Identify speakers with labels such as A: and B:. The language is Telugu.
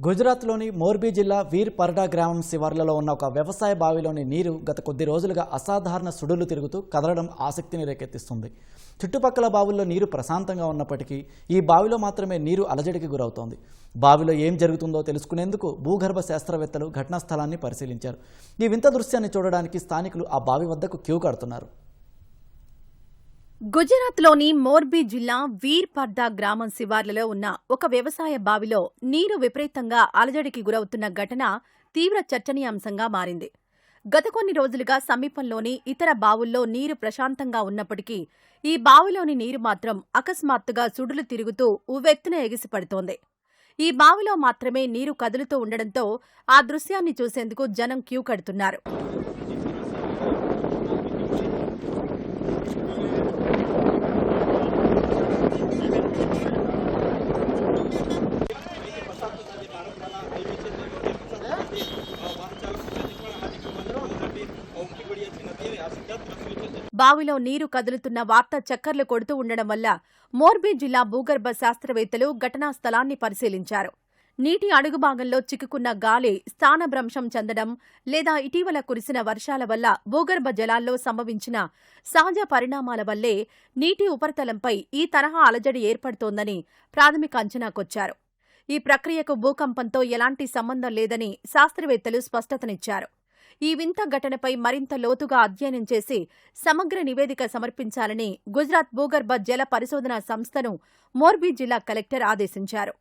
A: గుజరాత్లోని మోర్బీ జిల్లా వీర్ పర్డా గ్రామం శివార్లలో ఉన్న ఒక వ్యవసాయ బావిలోని నీరు గత కొద్ది రోజులుగా అసాధారణ సుడులు తిరుగుతూ కదలడం ఆసక్తిని రేకెత్తిస్తుంది. చుట్టుపక్కల బావుల్లో నీరు ప్రశాంతంగా ఉన్నప్పటికీ ఈ బావిలో మాత్రమే నీరు అలజడికి గురవుతోంది. బావిలో ఏం జరుగుతుందో తెలుసుకునేందుకు భూగర్భ శాస్త్రవేత్తలు ఘటనా స్థలాన్ని పరిశీలించారు. ఈ వింత దృశ్యాన్ని చూడడానికి స్థానికులు ఆ బావి వద్దకు క్యూ కడుతున్నారు.
B: గుజరాత్లోని మోర్బీ జిల్లా వీర్ పర్దా గ్రామం శివార్లలో ఉన్న ఒక వ్యవసాయ బావిలో నీరు విపరీతంగా అలజడికి గురవుతున్న ఘటన తీవ్ర చర్చనీయాంశంగా మారింది. గత కొన్ని రోజులుగా సమీపంలోని ఇతర బావుల్లో నీరు ప్రశాంతంగా ఉన్నప్పటికీ ఈ బావిలోని నీరు మాత్రం అకస్మాత్తుగా సుడులు తిరుగుతూ ఉవ్వెత్తున ఎగిసిపడుతోంది. ఈ బావిలో మాత్రమే నీరు కదులుతూ ఉండడంతో ఆ దృశ్యాన్ని చూసేందుకు జనం క్యూ కడుతున్నారు. బావిలో నీరు కదులుతున్న వార్త చక్కర్లు కొడుతూ ఉండడం వల్ల మోర్బీ జిల్లా భూగర్భ శాస్త్రవేత్తలు ఘటనా స్థలాన్ని పరిశీలించారు. నీటి అడుగుభాగంలో చిక్కుకున్న గాలి స్థానభ్రంశం చెందడం లేదా ఇటీవల కురిసిన వర్షాల వల్ల భూగర్భ జలాల్లో సంభవించిన సహజ పరిణామాల వల్లే నీటి ఉపరితలంపై ఈ తరహా అలజడి ఏర్పడుతోందని ప్రాథమిక అంచనాకొచ్చారు. ఈ ప్రక్రియకు భూకంపంతో ఎలాంటి సంబంధం లేదని శాస్త్రవేత్తలు స్పష్టతనిచ్చారు. ఈ వింత ఘటనపై మరింత లోతుగా అధ్యయనం చేసి సమగ్ర నివేదిక సమర్పించాలని గుజరాత్ భూగర్భ జల పరిశోధనా సంస్థను మోర్బీ జిల్లా కలెక్టర్ ఆదేశించారు.